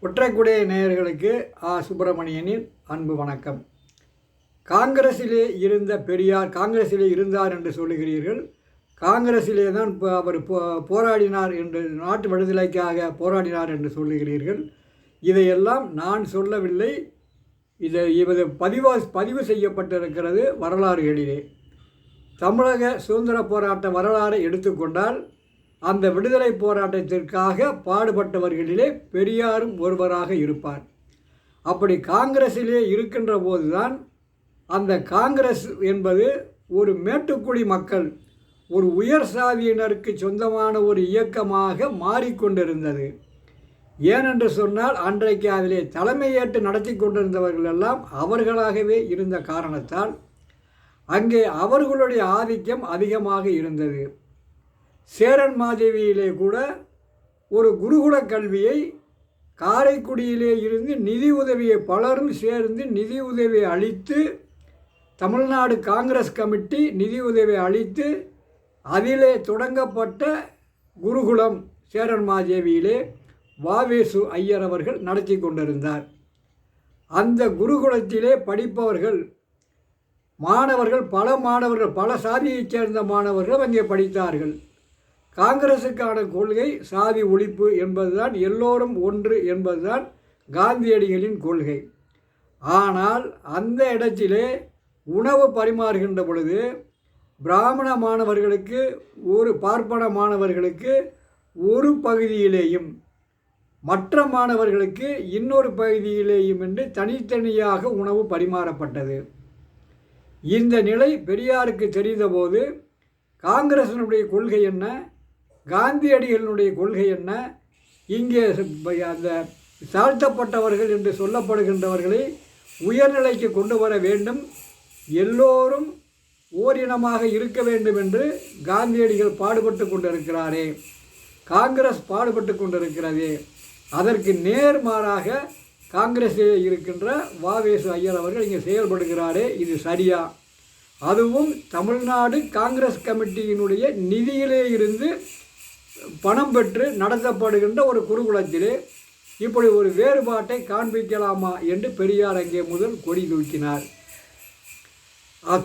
ஒற்றைக்குடைய நேயர்களுக்கு சுப்பிரமணியனின் அன்பு வணக்கம். காங்கிரஸிலே இருந்த பெரியார் காங்கிரஸிலே இருந்தார் என்று சொல்லுகிறீர்கள். காங்கிரஸிலே தான் அவர் போராடினார் என்று, நாட்டு விடுதலைக்காக போராடினார் என்று சொல்லுகிறீர்கள். இதையெல்லாம் நான் சொல்லவில்லை. இது பதிவு செய்யப்பட்டிருக்கிறது வரலாறுகளிலே. தமிழக சுதந்திர போராட்ட வரலாறை எடுத்துக்கொண்டால் அந்த விடுதலை போராட்டத்திற்காக பாடுபட்டவர்களிலே பெரியாரும் ஒருவராக இருப்பார். அப்படி காங்கிரஸிலே இருக்கின்ற போதுதான் அந்த காங்கிரஸ் என்பது ஒரு மேட்டுக்குடி மக்கள், ஒரு உயர் சாதியினருக்கு சொந்தமான ஒரு இயக்கமாக மாறிக்கொண்டிருந்தது. ஏனென்று சொன்னால் அன்றைக்கு அதிலே தலைமையேற்று நடத்தி கொண்டிருந்தவர்கள் எல்லாம் அவர்களாகவே இருந்த காரணத்தால் அங்கே அவர்களுடைய ஆதிக்கம் அதிகமாக இருந்தது. சேரன் மாதேவியிலே கூட ஒரு குருகுல கல்வியை காரைக்குடியிலே இருந்து நிதி உதவியை பலரும் சேர்ந்து நிதி உதவியை அளித்து, தமிழ்நாடு காங்கிரஸ் கமிட்டி நிதி உதவியை அளித்து அதிலே தொடங்கப்பட்ட குருகுலம் சேரன் மாதேவியிலே வாவேசு ஐயர் அவர்கள் நடத்தி கொண்டிருந்தார். அந்த குருகுலத்திலே படிப்பவர்கள் பல சாதியைச் சேர்ந்த மாணவர்கள் அங்கே படித்தார்கள். காங்கிரஸுக்கான கொள்கை சாதி ஒழிப்பு என்பதுதான், எல்லோரும் ஒன்று என்பதுதான் காந்தியடிகளின் கொள்கை. ஆனால் அந்த இடத்திலே உணவு பரிமாறுகின்ற பொழுது பிராமண மாணவர்களுக்கு பார்ப்பன மாணவர்களுக்கு ஒரு பகுதியிலேயும் மற்ற மாணவர்களுக்கு இன்னொரு பகுதியிலேயும் என்று தனித்தனியாக உணவு பரிமாறப்பட்டது. இந்த நிலை பெரியாருக்கு தெரிந்தபோது காங்கிரசினுடைய கொள்கை என்ன, காந்தியடிகளினுடைய கொள்கை என்ன, இங்கே அந்த தாழ்த்தப்பட்டவர்கள் என்று சொல்லப்படுகின்றவர்களை உயர்நிலைக்கு கொண்டு வர வேண்டும், எல்லோரும் ஓரினமாக இருக்க வேண்டும் என்று காந்தியடிகள் பாடுபட்டு கொண்டிருக்கிறாரே, காங்கிரஸ் பாடுபட்டு கொண்டிருக்கிறதே, அதற்கு நேர்மாறாக காங்கிரஸில் இருக்கின்ற வாவேசு ஐயர் அவர்கள் இங்கே செயல்படுகிறாரே, இது சரியா? அதுவும் தமிழ்நாடு காங்கிரஸ் கமிட்டியினுடைய நிதியிலே இருந்து பணம் பெற்று நடத்தப்படுகின்ற ஒரு குருகுலத்திலே இப்படி ஒரு வேறுபாட்டை காண்பிக்கலாமா என்று பெரியார் அங்கே முதல் கொடி தூக்கினார்.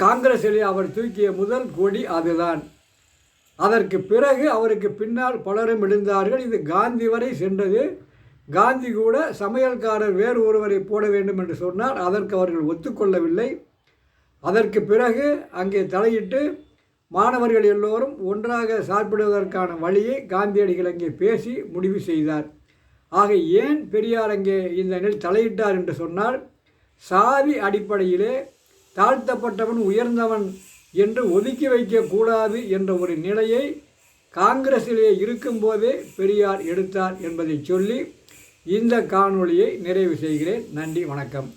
காங்கிரஸிலே அவர் தூக்கிய முதல் கொடி அதுதான். அதற்கு பிறகு அவருக்கு பின்னால் பலரும் எழுந்தார்கள். இது காந்தி வரை சென்றது. காந்தி கூட சமையல்காரர் வேறு ஒருவரை போட வேண்டும் என்று சொன்னார். அதற்கு அவர்கள் ஒத்துக்கொள்ளவில்லை. அதற்கு பிறகு அங்கே தலையிட்டு மாணவர்கள் எல்லோரும் ஒன்றாக சார்பிடுவதற்கான வழியை காந்தியடிகள் அங்கே பேசி முடிவு செய்தார். ஆக ஏன் பெரியார் அங்கே இந்த தலையிட்டார் என்று சொன்னால், சாதி அடிப்படையிலே தாழ்த்தப்பட்டவன் உயர்ந்தவன் என்று ஒதுக்கி வைக்கக்கூடாது என்ற ஒரு நிலையை காங்கிரஸிலே இருக்கும்போதே பெரியார் எடுத்தார் என்பதை சொல்லி இந்த காணொளியை நிறைவு செய்கிறேன். நன்றி, வணக்கம்.